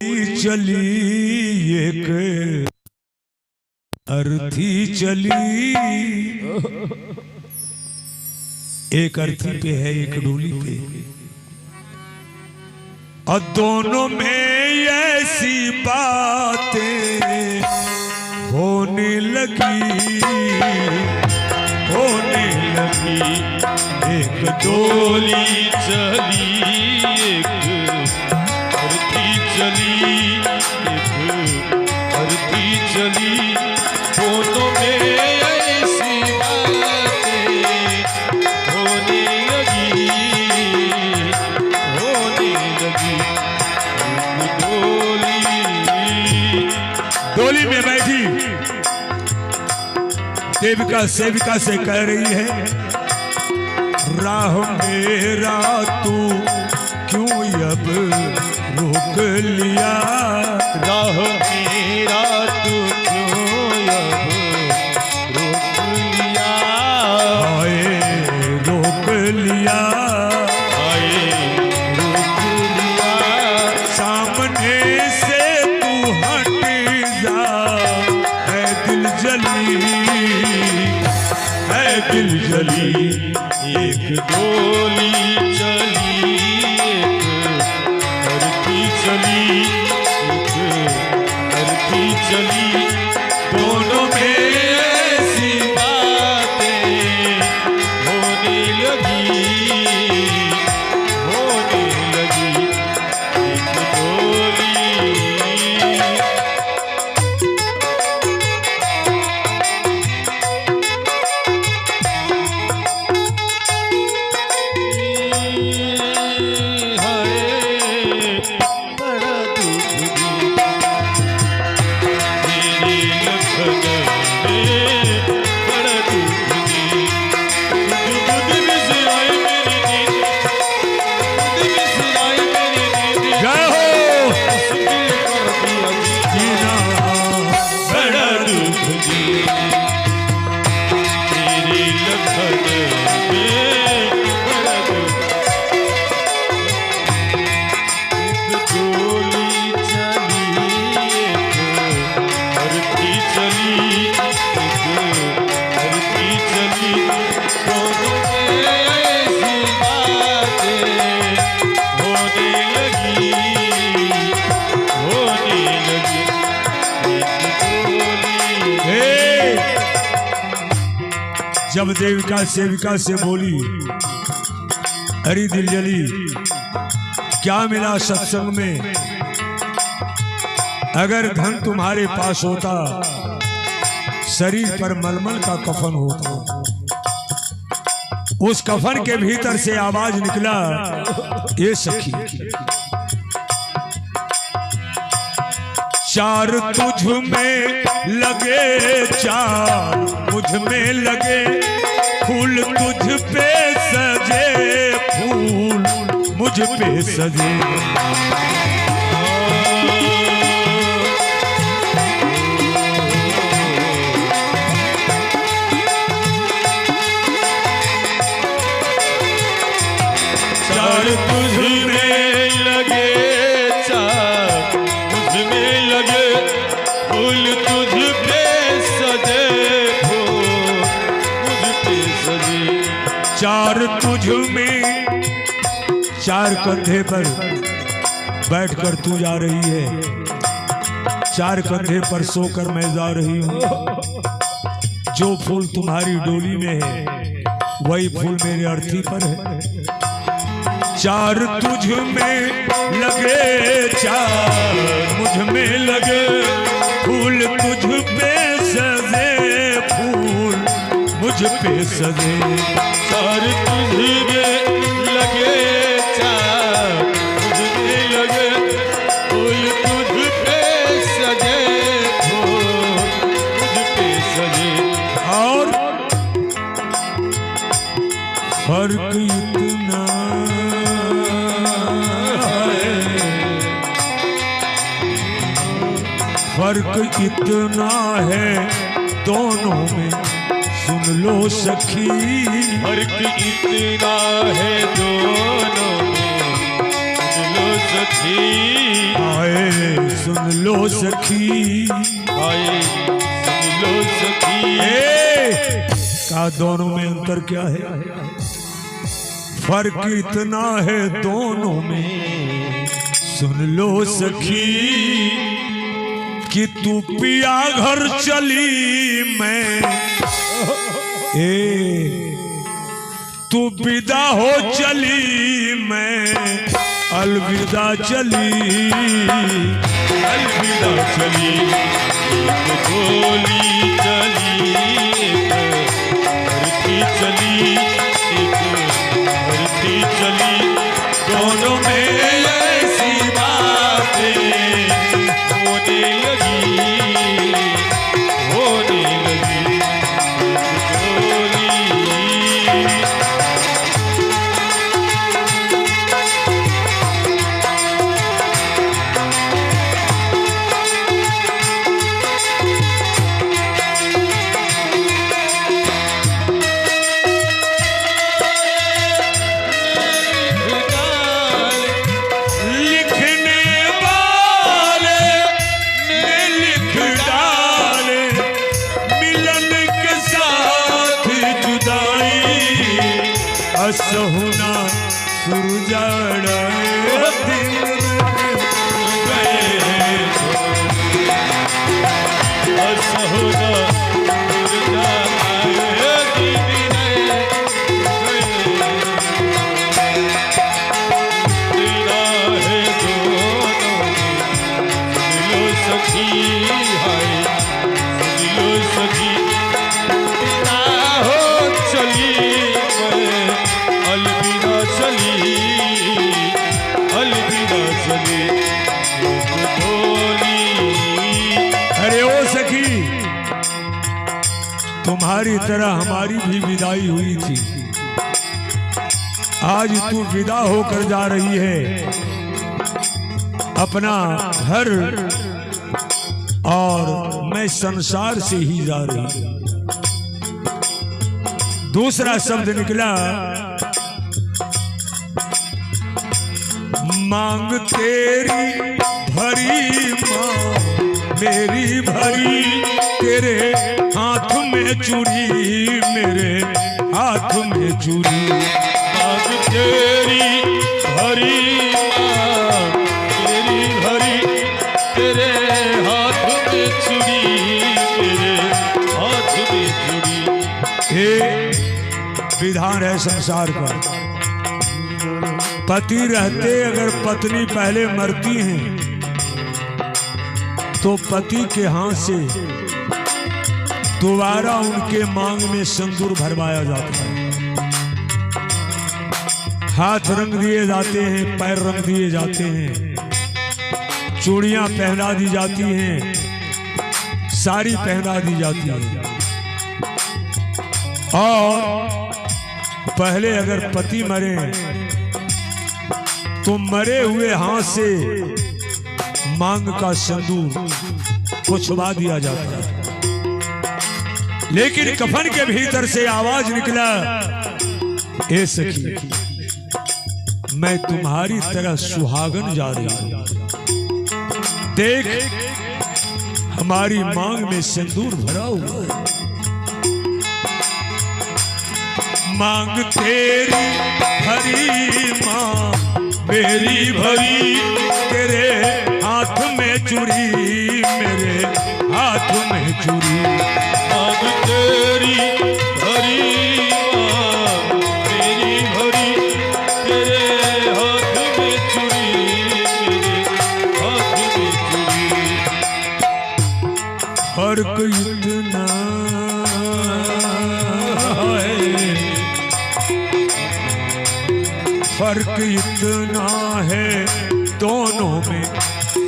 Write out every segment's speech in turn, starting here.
चली एक अर्थी चली, एक अर्थी पे है एक डोली पे, और दोनों में ऐसी बातें होने लगी, होने लगी। एक डोली चली एक अर्थी चली, एक अर्थी चली, दोनों में ऐसी बातें होने लगी, होने लगी। डोली में बैठी देविका सेविका से कह रही है, राह मेरा तू क्यों अब रोक लिया, राह मेरा तू क्यों अब रोक लिया, आए रोक लिया, आए रोक लिया। सामने से तू हट जा, है दिल जली, है दिल जली। एक डोली चली एक अर्थी चली, एक अर्थी चली, दोनों में ऐसी बातें होने लगी, होने लगी। एक डोली जब देविका सेविका से बोली, हरी दिल जली, क्या मिला सत्संग में, अगर धन तुम्हारे पास होता, शरीर पर मलमल का कफन होता। उस कफन के भीतर से आवाज निकला, ये सखी चार तुझ में लगे, चार मुझ में लगे, फूल तुझ पे सजे, फूल मुझ पे सजे। चार तुझ में लगे, चार मुझ में लगे, फूल तुझ पे सजे, फूल मुझ पे सजे। चार तुझ में, चार कंधे पर बैठकर तू जा रही है, चार कंधे पर सोकर मैं जा रही हूँ। जो फूल तुम्हारी डोली में है वही फूल मेरे अर्थी पर है। चार तुझ में लगे, चार मुझ में लगे, फूल तुझ पे सजे, फूल मुझ पे सजे। चार तुझ में लगे, चार मुझ में लगे, फूल तुझ पे सजे, फूल मुझ पे सजे। और फर्क इतना फर्क इतना है दोनों में, सुन लो सखी, फर्क इतना है दोनों में, सुन लो सखी आए सुन लो सखी, आए सुन लो सखी। का दोनों में अंतर क्या है? फर्क इतना है दोनों में, सुन लो सखी, कि तू पिया घर चली मैं, तू विदा हो चली मैं अलविदा चली, अलविदा चली एक गोली चली, भरती चली एक भरती चली। दोनों में ऐसी बातें होने लगी, होने लगी गोली। असहुना सुरजाड़ दिन गए, असहुना सुरजाड़ दिन गए, तेरा है दोनों मिलो सखी, हाय मिलो सखी। तेरा हो चली अलविदा चली, अलविदा चली गोली। अरे ओ सखी, तुम्हारी तरह हमारी भी विदाई हुई थी, आज तू विदा होकर जा रही है अपना घर, और मैं संसार से ही जा रही हूं। दूसरा शब्द निकला, मांग तेरी भरी मां मेरी भरी, तेरे हाथ में चूड़ी मेरे हाथ में चूड़ी। मांग तेरी भरी मां मेरी भरी, तेरे हाथ में चूड़ी मेरे हाथ में चूड़ी। ये विधान है संसार का। पति रहते अगर पत्नी पहले मरती हैं तो पति के हाथ से दोबारा उनके मांग में सिंदूर भरवाया जाता है, हाथ रंग दिए जाते हैं, पैर रंग दिए जाते हैं, चूड़ियां पहना दी जाती हैं, साड़ी पहना दी जाती है। और पहले अगर पति मरे तो मरे हुए हाथ से मांग का सिंदूर पुछवा दिया जाता है, लेकिन कफन के भीतर से आवाज निकला, ए सखी मैं तुम्हारी तरह सुहागन जा रही हूं, देख हमारी मांग में सिंदूर भरा हुआ है। मांग तेरी भरी मां मेरी भरी, तेरे हाथ में चूड़ी मेरे हाथ में चूड़ी। मांग तेरी भरी मां मेरी भरी, तेरे हाथ में चूड़ी मेरे हाथ में चूड़ी। फर्क इतना है, फर्क इतना है दोनों में,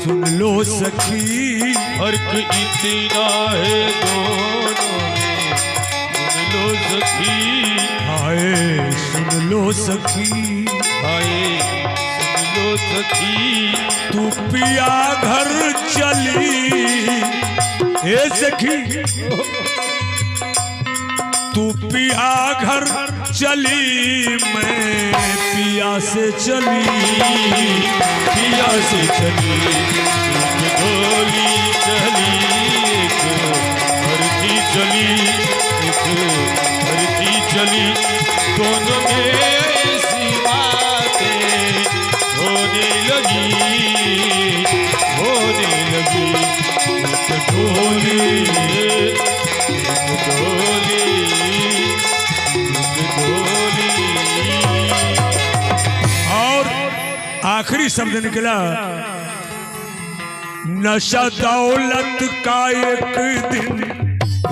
सुन लो सखी। फर्क इतना है दोनों में, सुन लो सखी। आए सुन लो सखी, आए सुन लो सखी। तू पिया घर चली, ए सखी तू पिया घर चली मैं पिया से चली, पिया से चली एक डोली चली, एक भरती चली, एक भरती चली, दोनों में ऐसी बातें होने लगी, होने लगी। एक डोली, एक डोली, एक डोली। और आखिरी शब्द निकला, नशा दौलत का एक दिन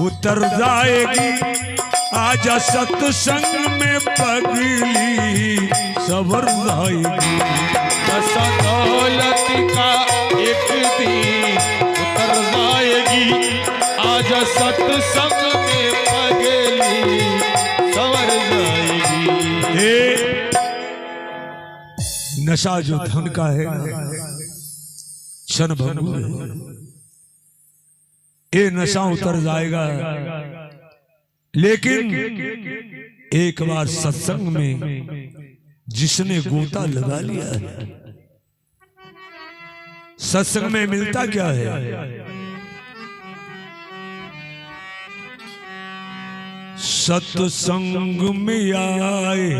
उतर जाएगी, आजा सत्संग में पगली सवर जाएगी। नशा दौलत का एक दिन उतर जाएगी, आजा सत्संग में पगली सवर जाएगी। ये नशा जो धन का है क्षण भंगुर है, ये नशा उतर जाएगा, लेकिन एक बार सत्संग में जिसने गोता लगा लिया है, सत्संग में मिलता क्या है? सत्संग में आए